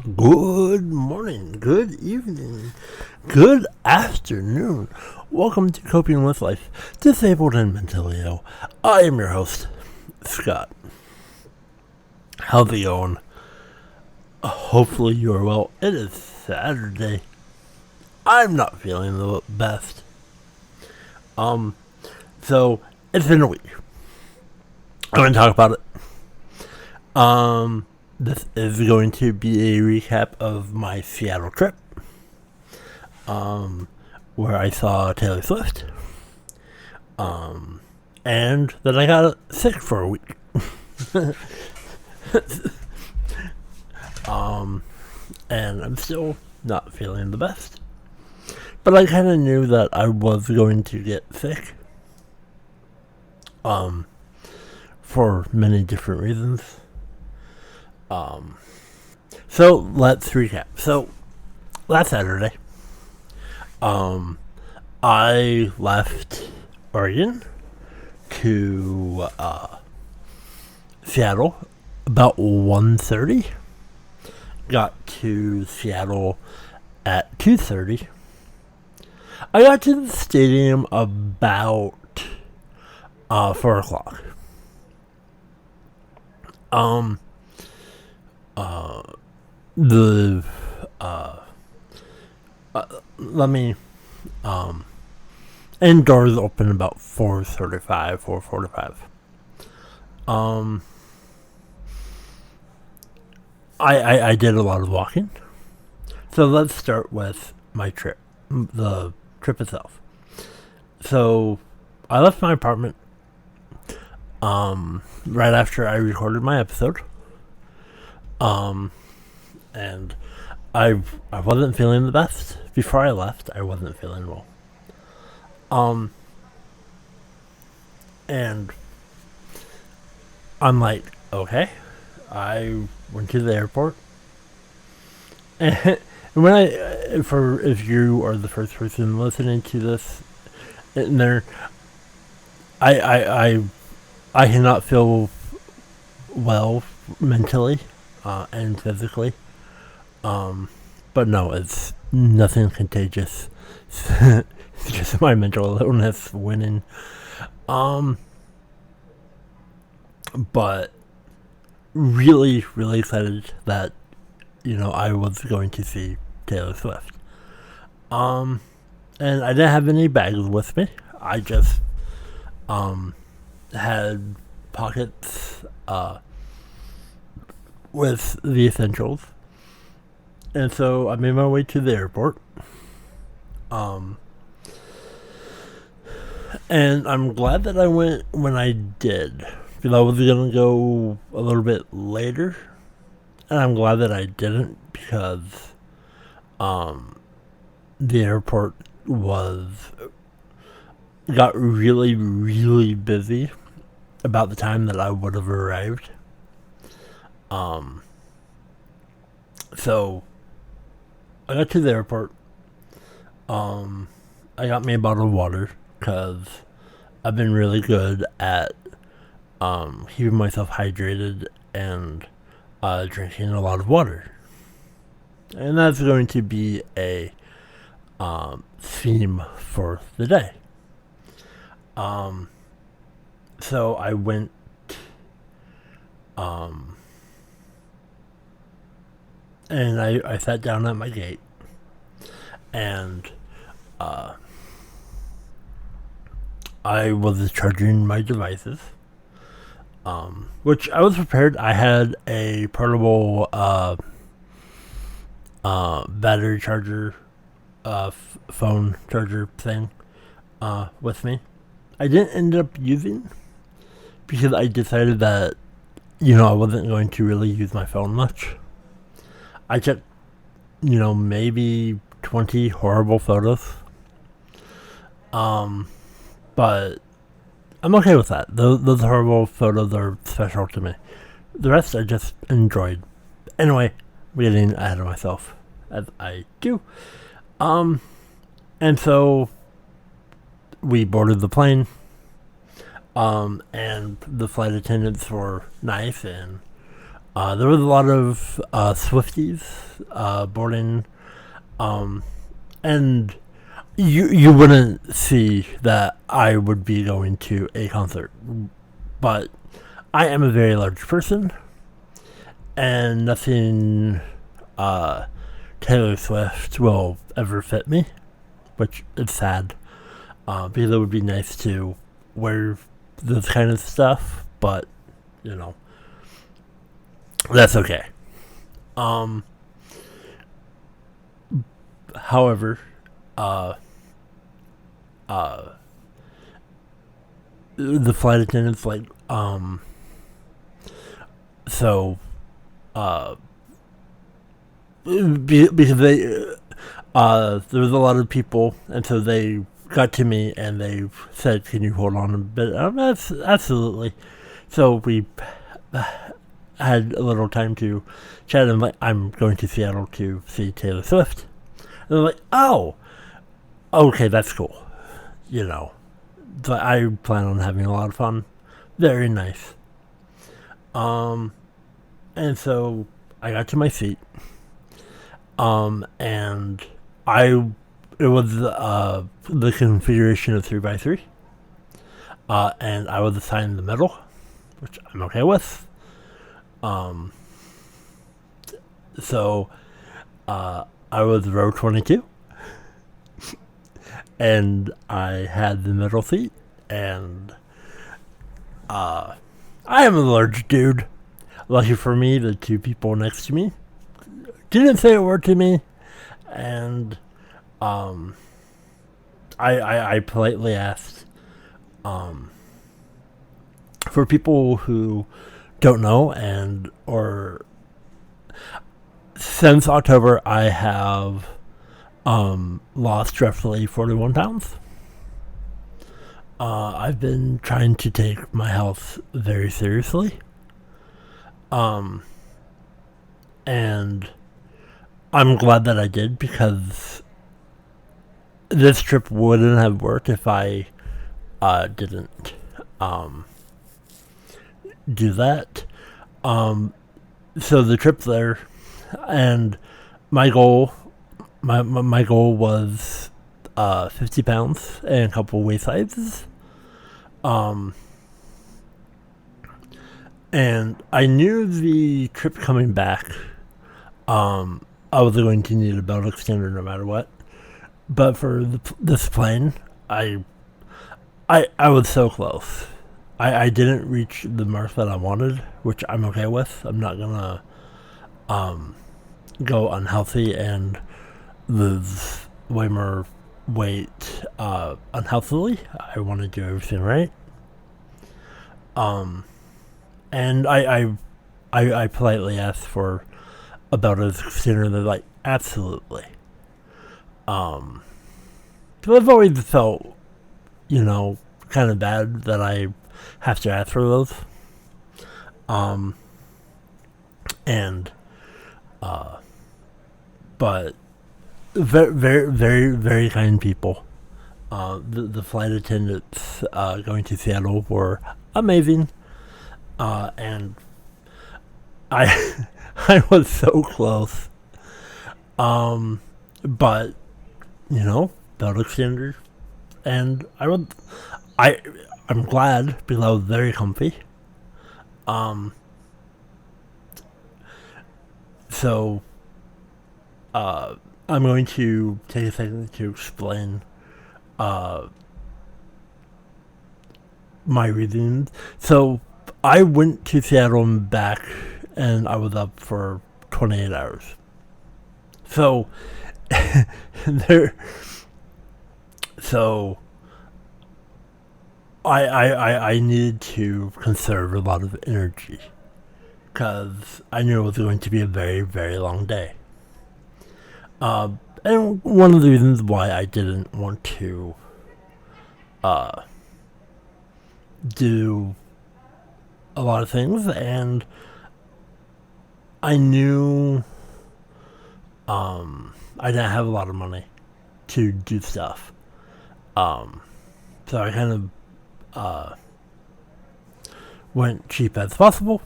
Good morning, good evening, good afternoon. Welcome to Coping with Life, Disabled and Mentally Ill. I am your host, Scott. How's it going? Hopefully you are well. It is Saturday. I'm not feeling the best. So it's been a week. I'm going to talk about it. This is going to be a recap of my Seattle trip, where I saw Taylor Swift, and then I got sick for a week. And I'm still not feeling the best. But I kind of knew that I was going to get sick, for many different reasons. So let's recap. So last Saturday, I left Oregon to Seattle about 1:30. Got to Seattle at 2:30. I got to the stadium about 4 o'clock. And doors open about 4:35, 4:45. I did a lot of walking. So let's start with my trip, the trip itself. So I left my apartment, right after I recorded my episode. And I wasn't feeling the best. Before I left, I wasn't feeling well. And I'm like, okay. I went to the airport. And when if you are the first person listening to this, in there, I cannot feel well mentally, and physically. But no, it's nothing contagious. It's just my mental illness winning. But really, really excited that, I was going to see Taylor Swift. And I didn't have any bags with me. I just, had pockets, with the essentials. And so I made my way to the airport. And I'm glad that I went when I did, because I was going to go a little bit later. And I'm glad that I didn't, because the airport got really, really busy about the time that I would have arrived. So I got to the airport. I got me a bottle of water, because I've been really good at keeping myself hydrated and drinking a lot of water. And that's going to be a theme for the day. So I went, and I sat down at my gate, and I was charging my devices, which I was prepared. I had a portable battery charger, phone charger thing with me. I didn't end up using, because I decided that, I wasn't going to really use my phone much. I took, maybe 20 horrible photos. But I'm okay with that. Those horrible photos are special to me. The rest I just enjoyed. Anyway, I'm getting ahead of myself, as I do. And so we boarded the plane. And the flight attendants were nice, and There was a lot of Swifties boarding, and you wouldn't see that I would be going to a concert, but I am a very large person, and nothing Taylor Swift will ever fit me, which is sad, because it would be nice to wear this kind of stuff, but that's okay. However, the flight attendants so because they there was a lot of people, and so they got to me and they said, "Can you hold on a bit?" Absolutely. So we had a little time to chat, and I'm going to Seattle to see Taylor Swift. And they're like, "Oh, okay, that's cool." But I plan on having a lot of fun. Very nice. And so I got to my seat. And it was the configuration of 3x3. And I was assigned the middle, which I'm okay with. So I was row 22. And I had the middle seat, and I am a large dude. Lucky for me, the two people next to me didn't say a word to me, and I politely asked, for people who don't know, or since October I have lost roughly 41 pounds. I've been trying to take my health very seriously. And I'm glad that I did, because this trip wouldn't have worked if I didn't do that. So the trip there, and my goal was 50 pounds and a couple weight sizes. And I knew the trip coming back, I was going to need a belt extender no matter what. But for this plane, I was so close. I didn't reach the mark that I wanted, which I'm okay with. I'm not gonna go unhealthy and lose way more weight unhealthily. I want to do everything right. And I politely asked for a belt extender. They're like, absolutely. So I've always felt, kind of bad that I have to ask for those. But very, very, very, very kind people. The flight attendants going to Seattle were amazing. And I I was so close. But belt extender, and I'm glad, because I was very comfy. So I'm going to take a second to explain my reasons. So I went to Seattle and back, and I was up for 28 hours. So I needed to conserve a lot of energy, because I knew it was going to be a very, very long day. And one of the reasons why I didn't want to do a lot of things, and I knew I didn't have a lot of money to do stuff. So I kind of went cheap as possible.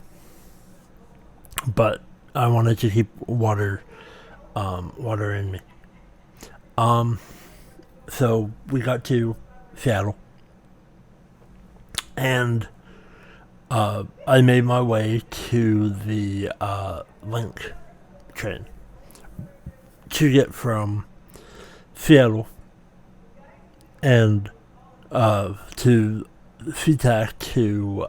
but I wanted to keep water in me. So we got to Seattle, and I made my way to the Link train to get from Seattle and to SeaTac to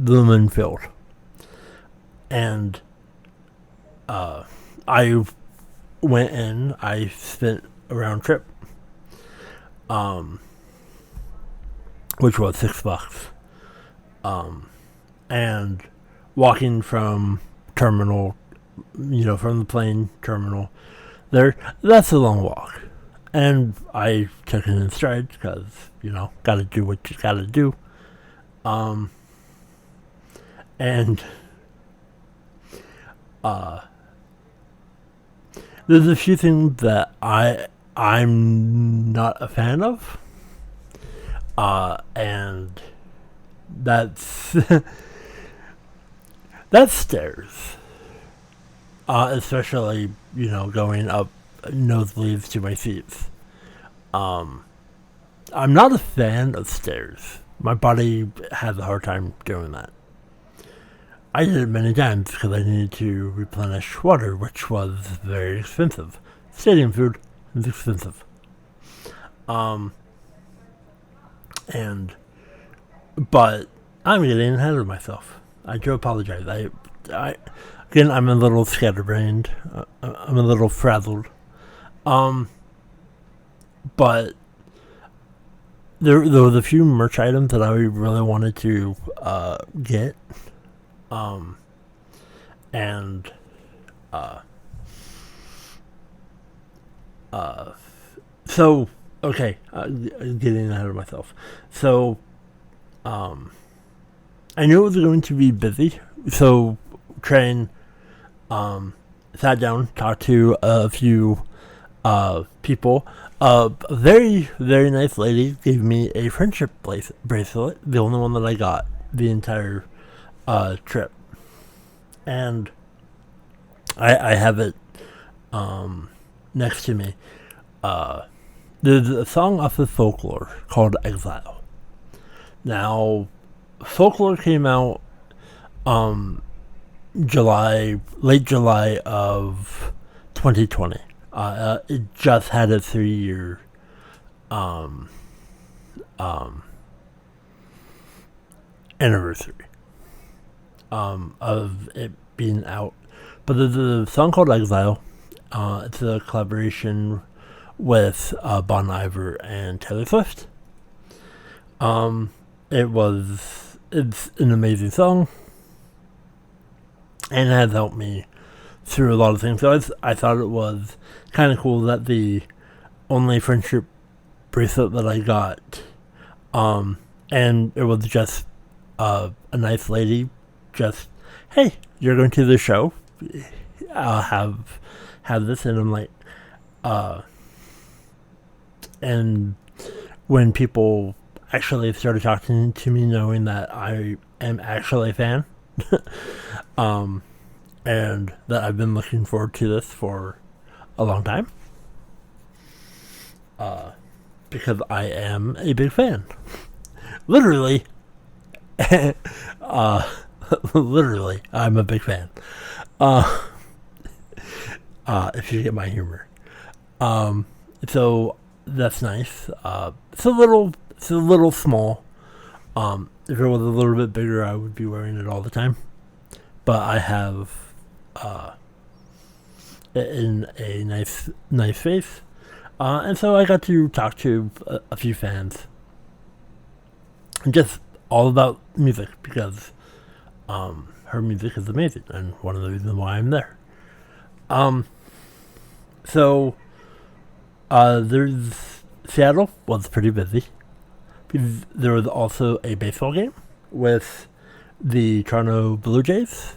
Lumenfield. And I went in, I spent a round trip, which was $6. And walking from terminal, from the plane terminal there, that's a long walk. And I took it in stride because, gotta do what you gotta do. And there's a few things that I'm not a fan of. And that's that's stairs. Especially, going up nosebleeds to my seats. I'm not a fan of stairs. My body has a hard time doing that. I did it many times because I needed to replenish water, which was very expensive. Stadium food is expensive. But I'm getting ahead of myself. I do apologize. Again, I'm a little scatterbrained. I'm a little frazzled. But there was a few merch items that I really wanted to get. So, okay, getting ahead of myself. So, I knew it was going to be busy, so train, sat down, talked to a few people. A very, very nice lady gave me a friendship bracelet, the only one that I got the entire trip. And I have it next to me. There's a song off of Folklore called Exile. Now, Folklore came out late July of 2020. It just had a 3-year anniversary of it being out. But there's a song called Exile. It's a collaboration with Bon Iver and Taylor Swift. It's an amazing song, and it has helped me through a lot of things. So I thought it was kind of cool that the only friendship bracelet that I got, and it was just a nice lady, just, hey, you're going to the show, I'll have this. And I'm like, and when people actually started talking to me, knowing that I am actually a fan, and that I've been looking forward to this for a long time, because I am a big fan. Literally, literally, I'm a big fan. If you get my humor. So that's nice. It's a little small. If it was a little bit bigger, I would be wearing it all the time. But I have it in a nice face. And so I got to talk to a few fans. Just all about music, because her music is amazing, and one of the reasons why I'm there. So there's Seattle was pretty busy. There was also a baseball game with the Toronto Blue Jays,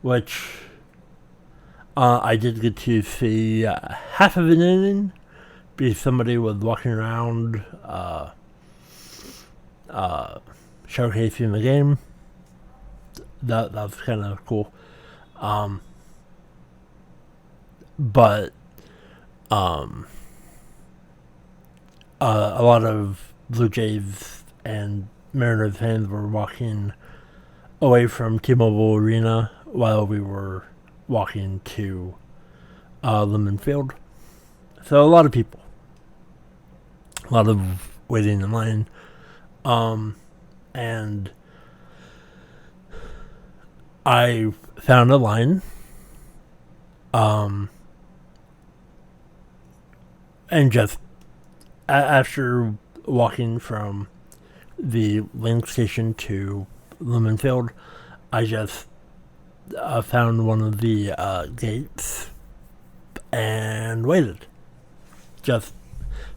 which I did get to see half of an inning, because somebody was walking around showcasing the game. That was kind of cool. But a lot of Blue Jays and Mariners fans were walking away from T-Mobile Arena while we were walking to Lemon Field. So a lot of people. A lot of waiting in line. And I found a line. And just after walking from the link station to Lemon Field, I just found one of the gates and waited. Just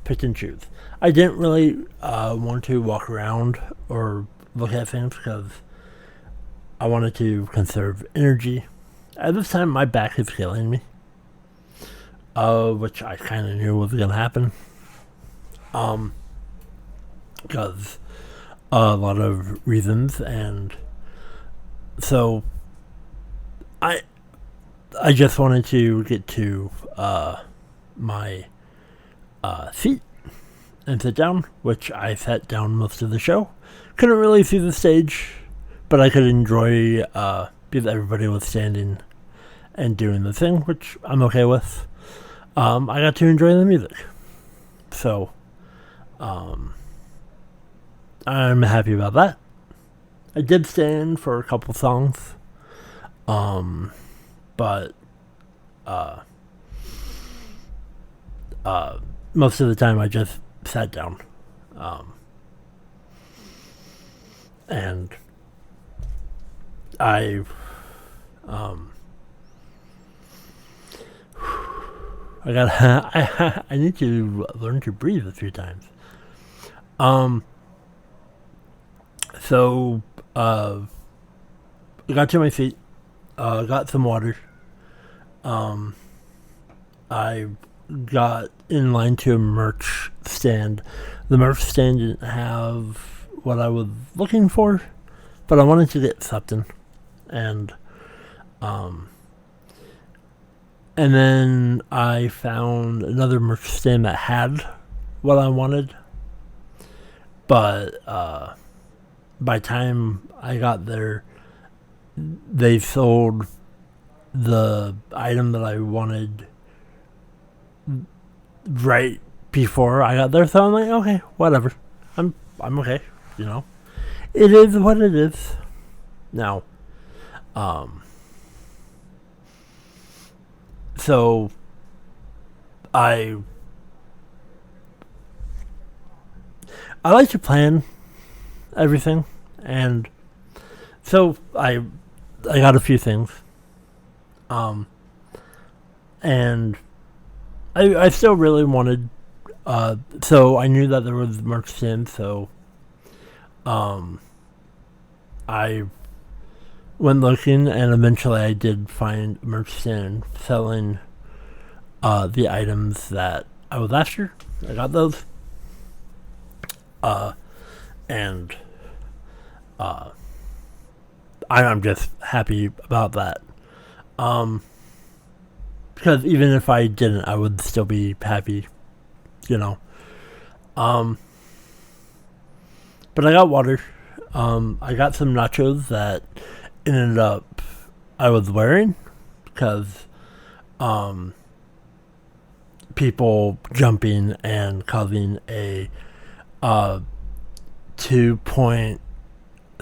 pick and choose. I didn't really want to walk around or look at things because I wanted to conserve energy. At this time, my back is killing me, which I kind of knew was going to happen. Because a lot of reasons, and so I just wanted to get to my seat and sit down, which I sat down most of the show. Couldn't really see the stage, but I could enjoy because everybody was standing and doing the thing, which I'm okay with. I got to enjoy the music, so I'm happy about that. I did stand for a couple songs, but most of the time I just sat down, and I need to learn to breathe a few times. So I got to my feet, got some water. I got in line to a merch stand. The merch stand didn't have what I was looking for, but I wanted to get something. And then I found another merch stand that had what I wanted. But by the time I got there, they sold the item that I wanted right before I got there. So I'm like, okay, whatever. I'm okay, you know. It is what it is. Now, so I like to plan everything, and so I got a few things, and I still really wanted, so I knew that there was merch stand, so I went looking, and eventually I did find a merch stand selling the items that I was after. I got those. And I'm just happy about that. Because even if I didn't, I would still be happy, you know. But I got water. I got some nachos that ended up I was wearing because people jumping and causing a 2-point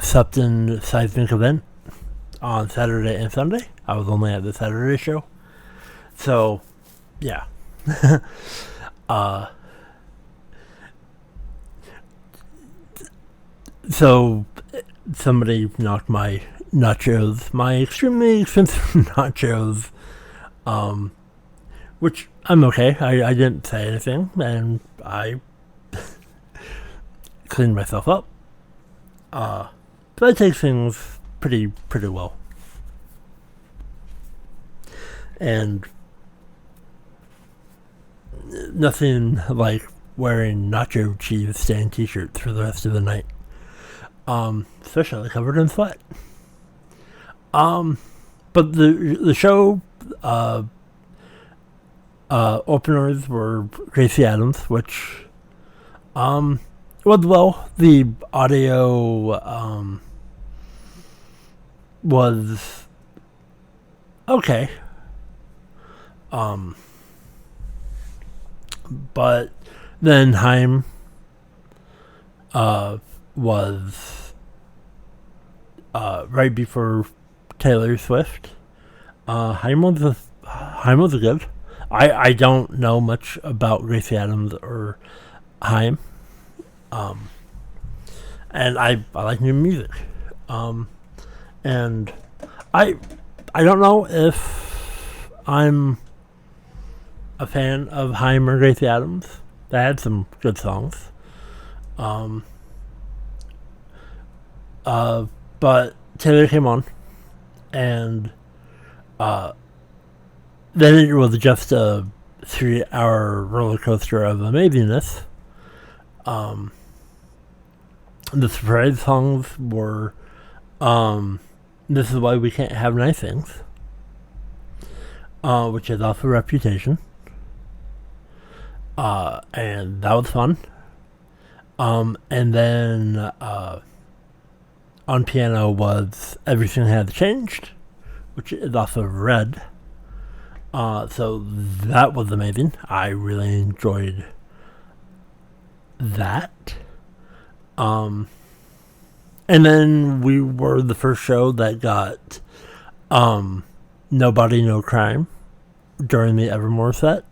something seismic event on Saturday and Sunday. I was only at the Saturday show. So, yeah. So, somebody knocked my nachos, my extremely expensive nachos, which I'm okay. I didn't say anything, and I cleaned myself up. But I take things pretty well. And nothing like wearing nacho cheese stained t-shirts for the rest of the night. especially covered in sweat. But the show openers were Gracie Adams, which was well. The audio was okay. But then Haim was right before Taylor Swift. Haim was good. I don't know much about Gracie Adams or Haim. And I like new music. And I don't know if I'm a fan of Haim or Gracie Adams. They had some good songs. But Taylor came on, and then it was just a 3-hour roller coaster of amazingness. The surprise songs were This Is Why We Can't Have Nice Things, which is off of Reputation. And that was fun. And then on piano was Everything Has Changed, which is off of Red. So that was amazing. I really enjoyed that. And then we were the first show that got Nobody No Crime during the Evermore set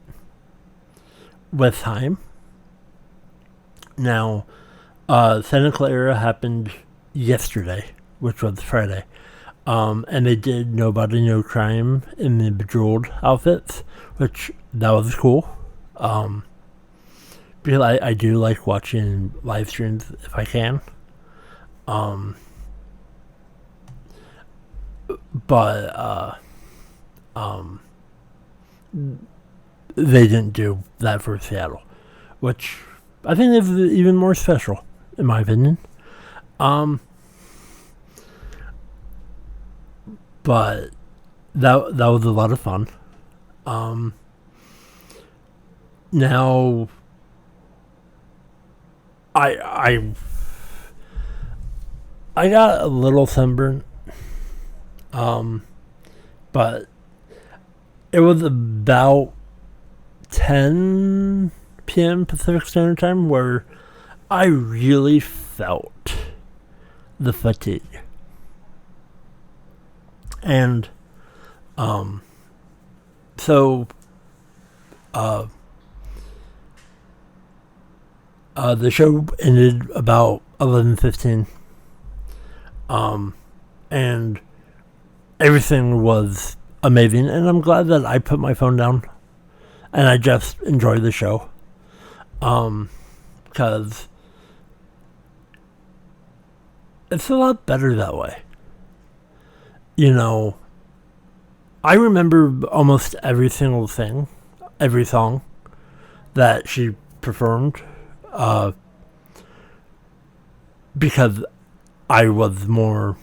with Haim. Now, Santa Clara happened yesterday, which was Friday. And they did Nobody No Crime in the Bejeweled outfits, which that was cool. Because I do like watching live streams if I can. But they didn't do that for Seattle, which I think is even more special, in my opinion. But that was a lot of fun. Now I got a little sunburnt, but it was about 10 p.m. Pacific Standard Time where I really felt the fatigue. And so the show ended about 11:15, and everything was amazing, and I'm glad that I put my phone down and I just enjoyed the show, because it's a lot better that way. You know, I remember almost every single thing, every song that she performed, because I was more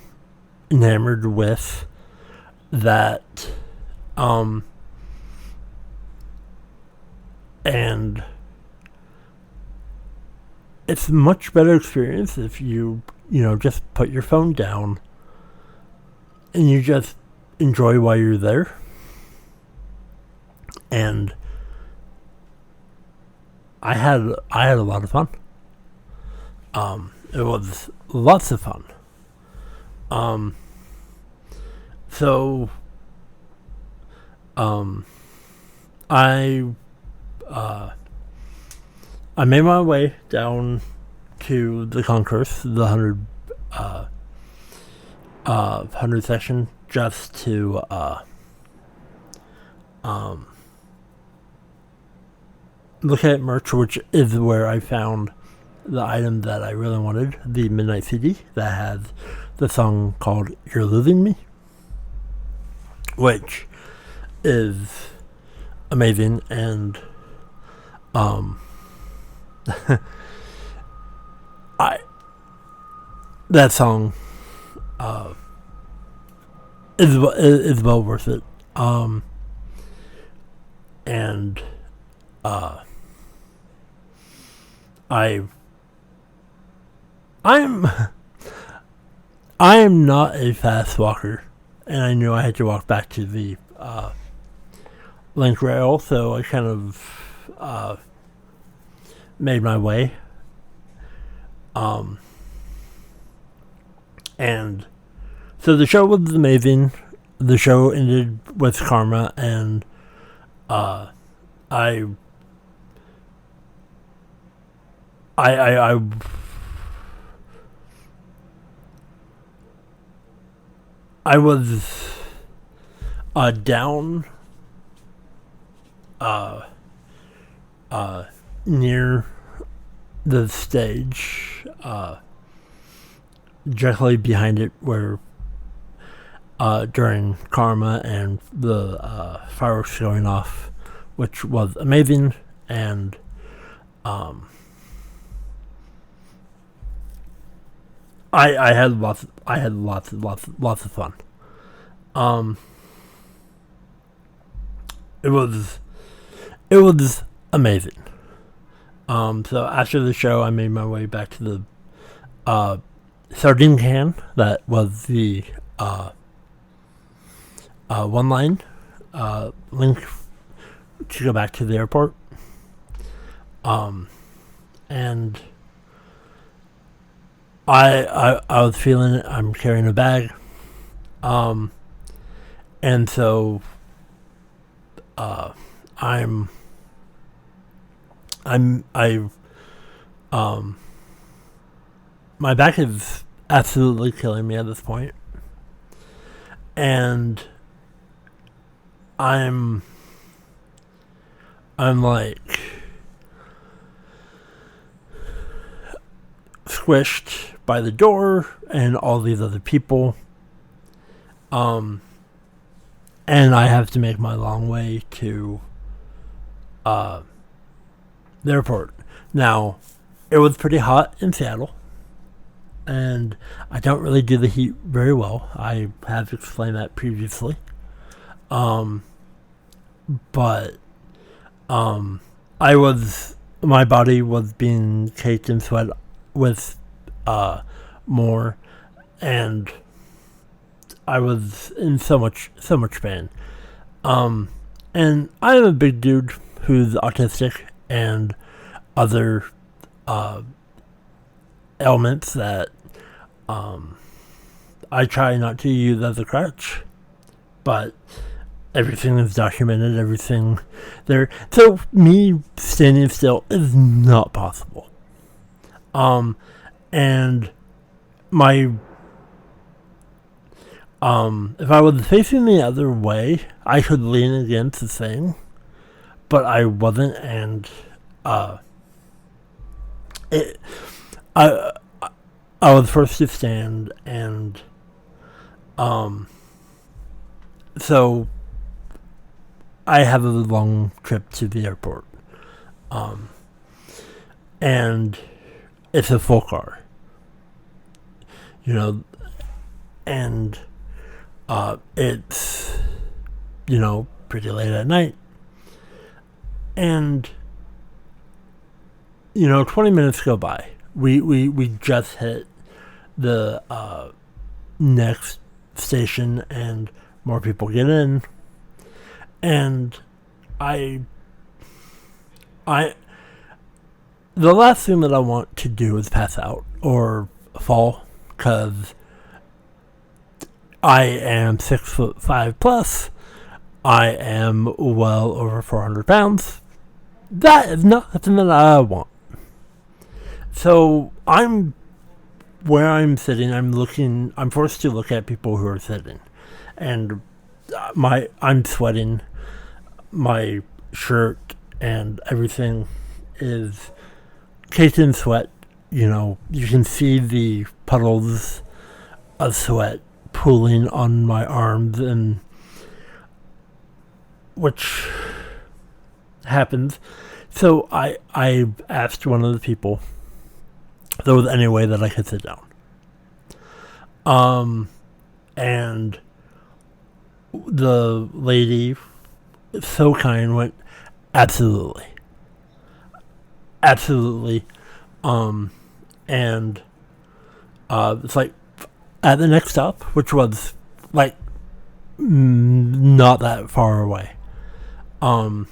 enamored with that, and it's a much better experience if you just put your phone down and you just enjoy while you're there. And I had a lot of fun. It was lots of fun. So I made my way down to the concourse, the 100 section, just to look at merch, which is where I found the item that I really wanted, the Midnight CD that has the song called You're Losing Me, which is amazing. And that song uh, is well worth it. And I I'm I am not a fast walker, and I knew I had to walk back to the link rail, so I kind of made my way. And so the show was amazing. The show ended with Karma, and I I I I I was down uh near the stage, directly behind it, where during Karma and the fireworks going off, which was amazing, and I had lots of fun. It was amazing. So after the show, I made my way back to the sardine can that was the one line link to go back to the airport. And I was feeling it. I'm carrying a bag. And so I'm my back is absolutely killing me at this point. And I'm like squished by the door and all these other people. And I have to make my long way to the airport. Now, it was pretty hot in Seattle, and I don't really do the heat very well. I have explained that previously. But my body was being caked in sweat with more, and I was in so much pain. And I'm a big dude who's autistic and other ailments that I try not to use as a crutch, but everything is documented, everything there. So me standing still is not possible. And my if I was facing the other way, I could lean against the thing, but I wasn't, and I was forced to stand, and so I have a long trip to the airport, and it's a full car, and it's pretty late at night, and 20 minutes go by. We just hit the next station, and more people get in, and the last thing that I want to do is pass out or fall, because I am 6'5" plus. I am well over 400 pounds. That is not something that I want. So where I'm sitting, I'm forced to look at people who are sitting, and I'm sweating. My shirt and everything is caked in sweat. You can see the puddles of sweat pooling on my arms, and which happens. So I asked one of the people if there was any way that I could sit down. And the lady, so kind, went, absolutely. Absolutely. And it's like at the next stop, which was like not that far away. And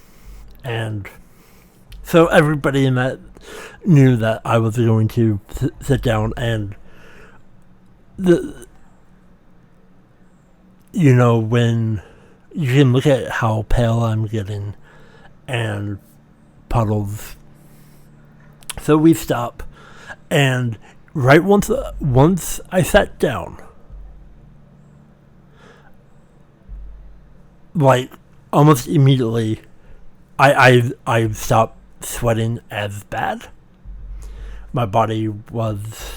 so everybody in that knew that I was going to sit down, and when you can look at how pale I'm getting and puddles. So we stop, and right once I sat down, like almost immediately, I stopped sweating as bad. My body was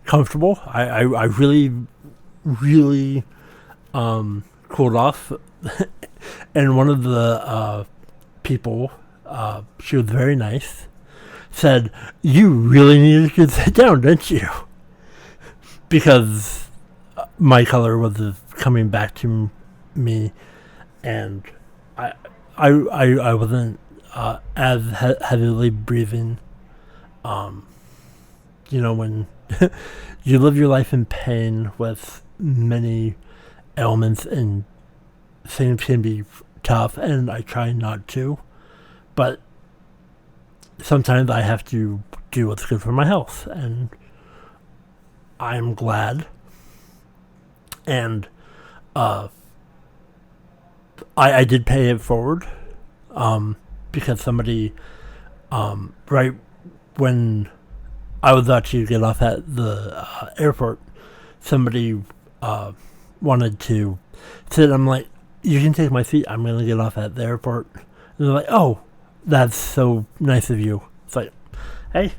comfortable. I really cooled off. And one of the people, she was very nice, said, "You really needed to sit down, didn't you?" Because my color was coming back to me, and I wasn't as heavily breathing. When you live your life in pain with many ailments, and things can be tough, and I try not to, but sometimes I have to do what's good for my health, and I'm glad. And I did pay it forward, because somebody, right when I was about to get off at the airport, somebody wanted to sit. I'm like, "You can take my seat. I'm going to get off at the airport." And they're like, "Oh, that's so nice of you." It's like, hey,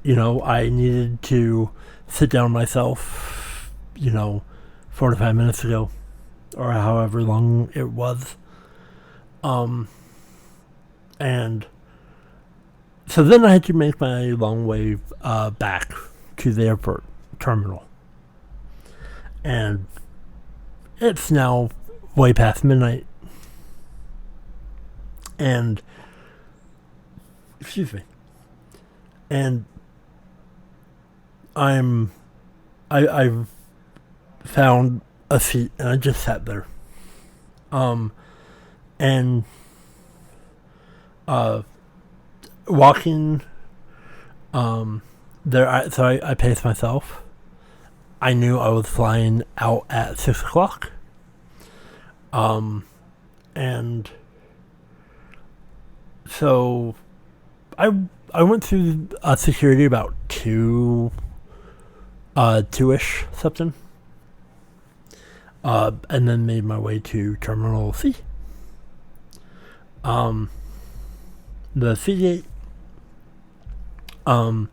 I needed to sit down myself, 45 minutes ago, or however long it was. And so then I had to make my long way back to the airport terminal. And it's now way past midnight. And, excuse me. And I've found a seat, and I just sat there. And walking there, so I paced myself. I knew I was flying out at 6 o'clock. And so I went through security about 2-ish something. And then made my way to Terminal C. The C gate. And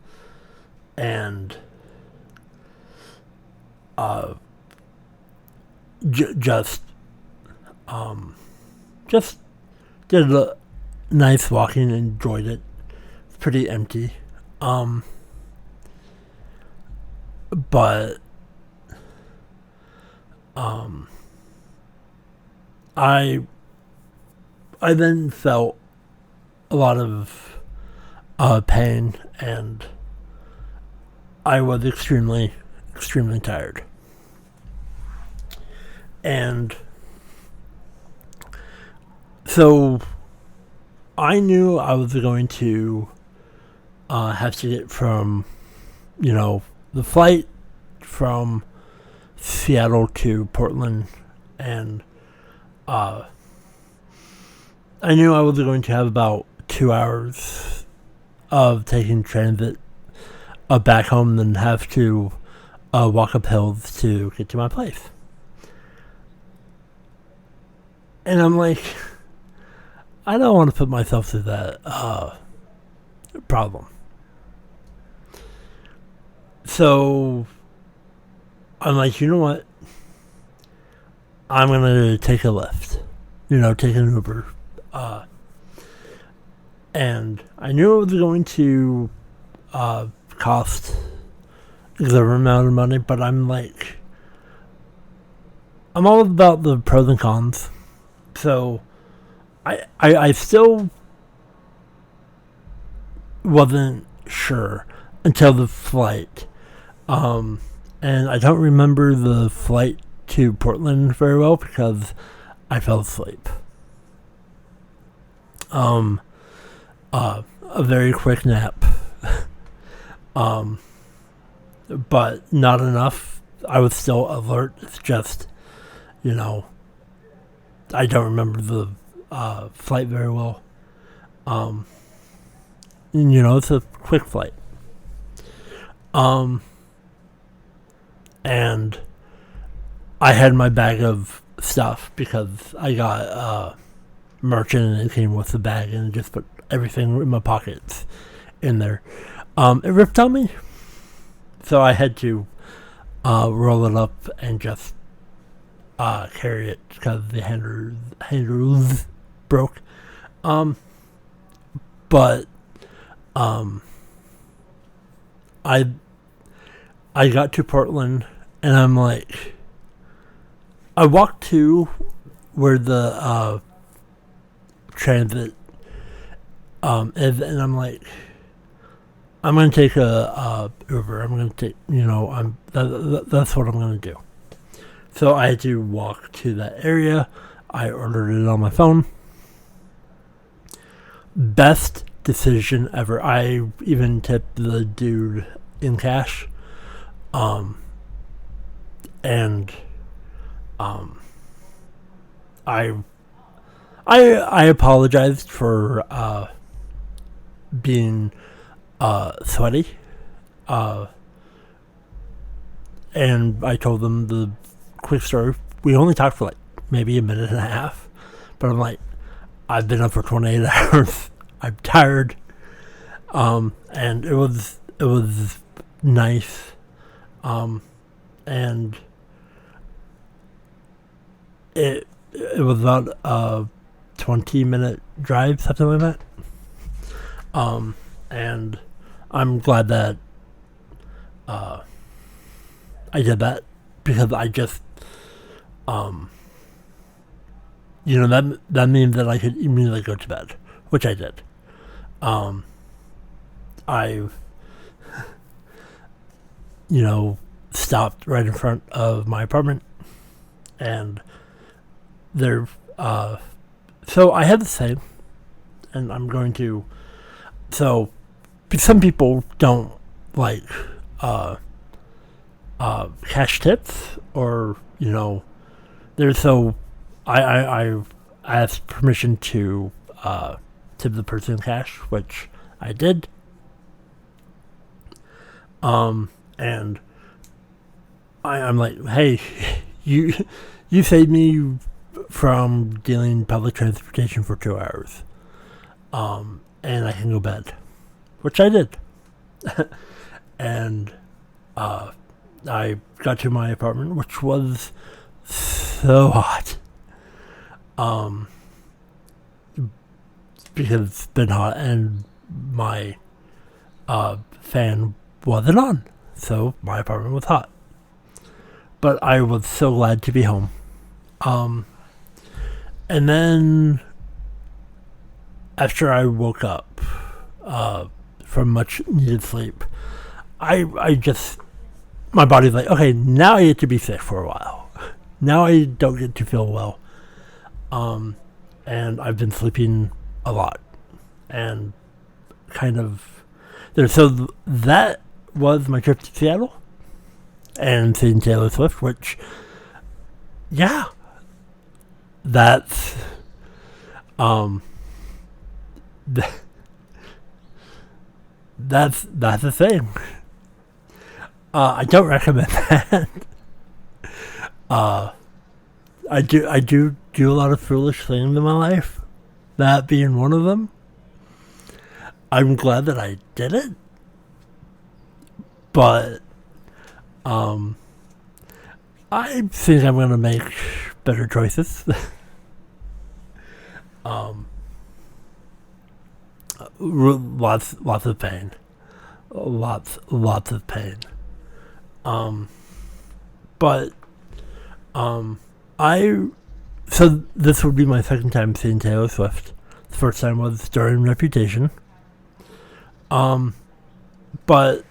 just did a nice walking, enjoyed it. It's pretty empty. But I then felt a lot of pain, and I was extremely tired. And so I knew I was going to have to get from, the flight from Seattle to Portland, and I knew I was going to have about 2 hours of taking transit back home, then have to walk up hills to get to my place. And I'm like, I don't want to put myself through that problem. So I'm like, you know what? I'm going to take a Lyft, take an Uber. And I knew it was going to cost exorbitant amount of money, but I'm all about the pros and cons. So I still wasn't sure until the flight. And I don't remember the flight to Portland very well because I fell asleep. A very quick nap. But not enough. I was still alert. It's just, I don't remember the flight very well. It's a quick flight. And I had my bag of stuff because I got merchant and it came with the bag and just put everything in my pockets in there. It ripped on me, so I had to roll it up and just carry it because the handles broke. But I got to Portland and I'm like, I walked to where the transit is, and I'm like, I'm gonna take a Uber. I'm gonna take, that's what I'm gonna do. So I had to walk to that area. I ordered it on my phone. Best decision ever. I even tipped the dude in cash. I apologized for being sweaty. And I told them the quick story. We only talked for maybe a minute and a half, but I'm like, I've been up for 28 hours. I'm tired. And it was nice. And it was about a 20-minute drive, something like that. And I'm glad that I did that because I just that means that I could immediately go to bed, which I did. I stopped right in front of my apartment, and there so I had to say, and I'm going to, so some people don't like cash tips, or there's, so I asked permission to tip the person in cash, which I did. And I'm like, hey, you saved me from dealing public transportation for 2 hours. And I can go to bed, which I did. And I got to my apartment, which was so hot. Because it's been hot and my fan wasn't on, so my apartment was hot. But I was so glad to be home. And then after I woke up from much needed sleep, I just, my body's like, okay, now I get to be sick for a while. Now I don't get to feel well. And I've been sleeping a lot and kind of there. So that was my trip to Seattle and seeing Taylor Swift, which, yeah, that's that's a thing. I don't recommend that. I do a lot of foolish things in my life, that being one of them. I'm glad that I did it, but I think I'm gonna make better choices. Lots of pain, lots of pain. But I so this would be my second time seeing Taylor Swift. The first time was during Reputation. But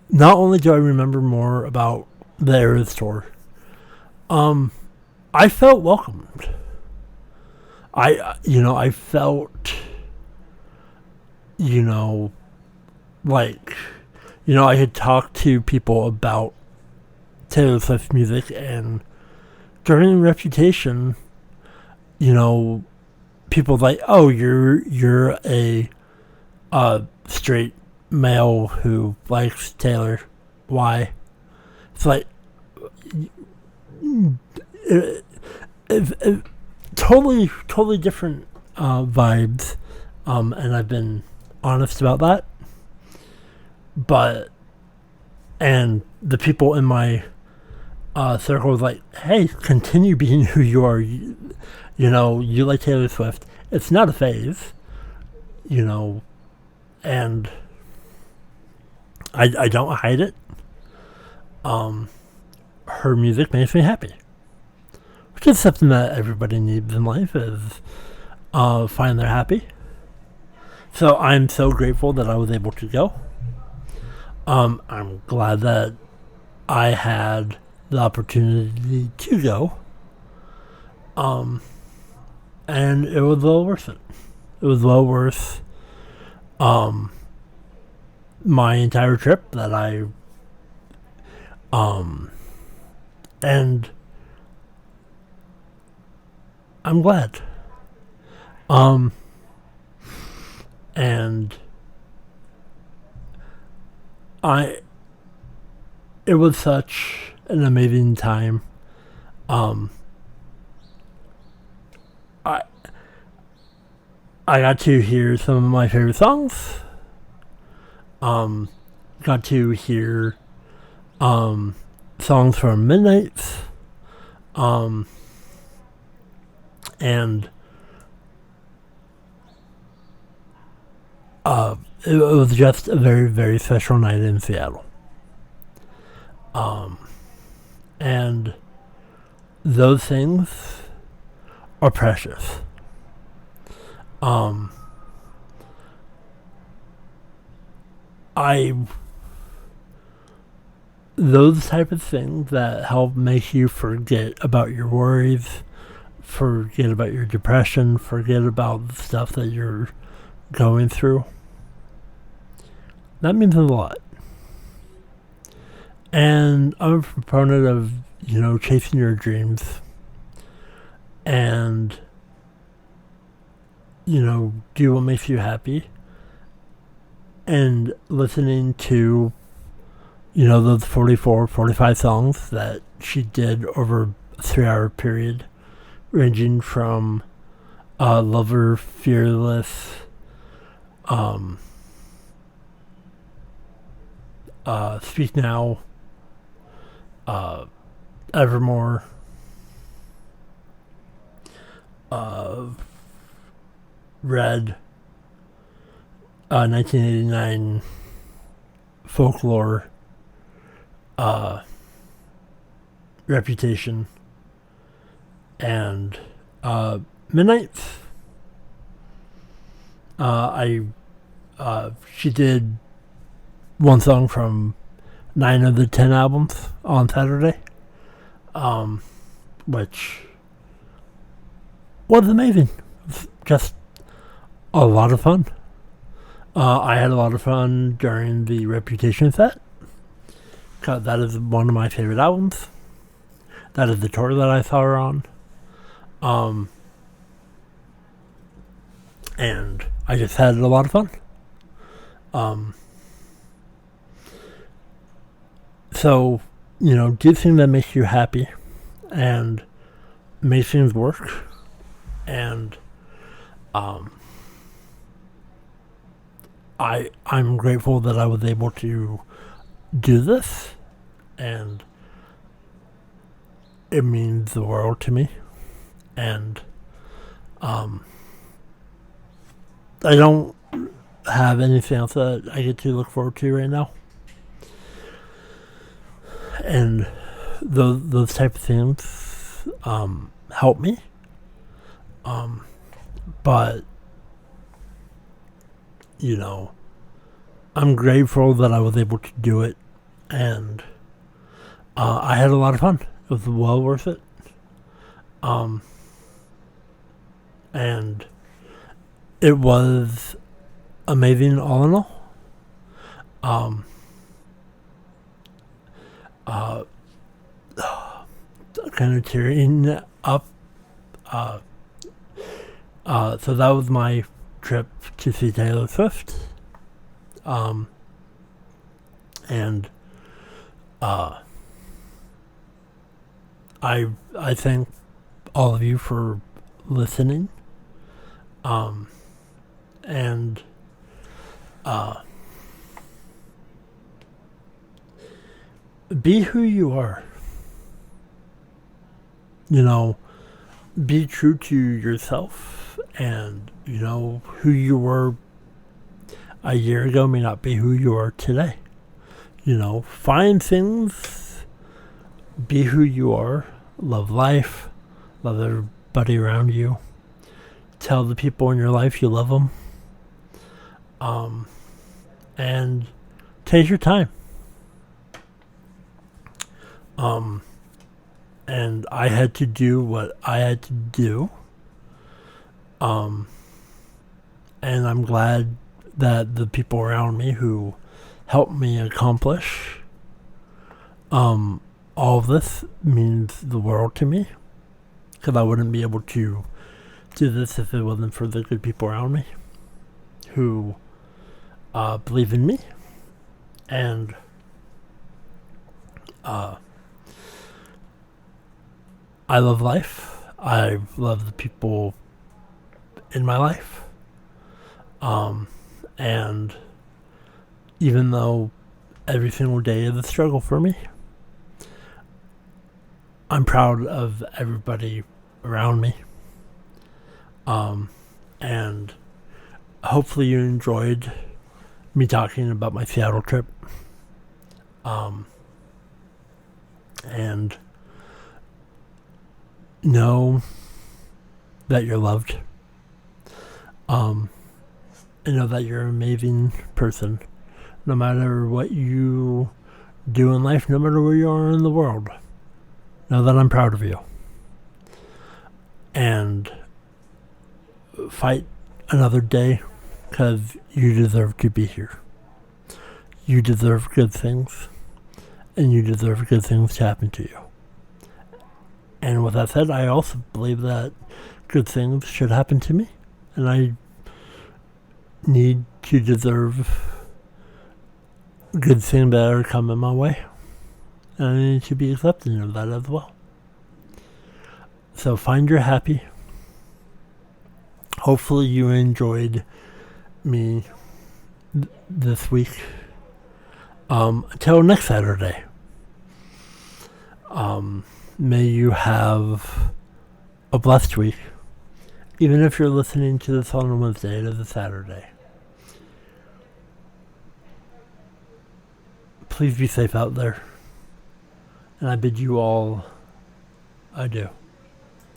not only do I remember more about the Eras tour, I felt welcomed. I felt, like, I had talked to people about Taylor Swift music, and during Reputation, people like, oh, you're a straight male who likes Taylor. Why? It's like it totally different vibes, and I've been honest about that. And the people in my circle was like, hey, continue being who you are. You like Taylor Swift. It's not a phase, and I don't hide it. Her music makes me happy, which is something that everybody needs in life, is find they're happy. So I'm so grateful that I was able to go. I'm glad that I had the opportunity to go. And it was well worth it. It was well worth my entire trip that and I'm glad. And it was such an amazing time. I got to hear some of my favorite songs. Got to hear songs from Midnights. And it was just a very, very special night in Seattle. And those things are precious. Those type of things that help make you forget about your worries, forget about your depression, forget about the stuff that you're going through. That means a lot. And I'm a proponent of, chasing your dreams. And, do what makes you happy. And listening to, those 45 songs that she did over a 3-hour period, ranging from Lover, Fearless, Speak Now, Evermore, Red, 1989, Folklore, Reputation, and Midnights. She did one song from 9 of the 10 albums on Saturday, which was amazing. It was just a lot of fun. I had a lot of fun during the Reputation set, because that is one of my favorite albums. That is the tour that I saw her on. And I just had a lot of fun. So, do things that make you happy and make things work. And I'm grateful that I was able to do this, and it means the world to me. And I don't have anything else that I get to look forward to right now. And those type of things help me. But, you know, I'm grateful that I was able to do it. And I had a lot of fun. It was well worth it. And it was amazing all in all. Kind of tearing up. So that was my trip to see Taylor Swift. And I thank all of you for listening. And be who you are. You know, be true to yourself, and you know, who you were a year ago may not be who you are today. You know, find things, be who you are, love life, love everybody around you, tell the people in your life you love them, and take your time. And I had to do what I had to do. And I'm glad that the people around me who helped me accomplish all of this means the world to me. Because I wouldn't be able to do this if it wasn't for the good people around me who believe in me. And I love life. I love the people in my life. And even though every single day is a struggle for me, I'm proud of everybody around me. And hopefully you enjoyed me talking about my Seattle trip. And know that you're loved. And know that you're an amazing person. No matter what you do in life, no matter where you are in the world. Know that I'm proud of you. And fight another day, because you deserve to be here. You deserve good things. And you deserve good things to happen to you. And with that said, I also believe that good things should happen to me. And I need to deserve good things that are coming my way. And I need to be accepting of that as well. So find your happy. Hopefully you enjoyed me this week. Until next Saturday. May you have a blessed week. Even if you're listening to this on a Wednesday, it is a Saturday. Please be safe out there. And I bid you all adieu.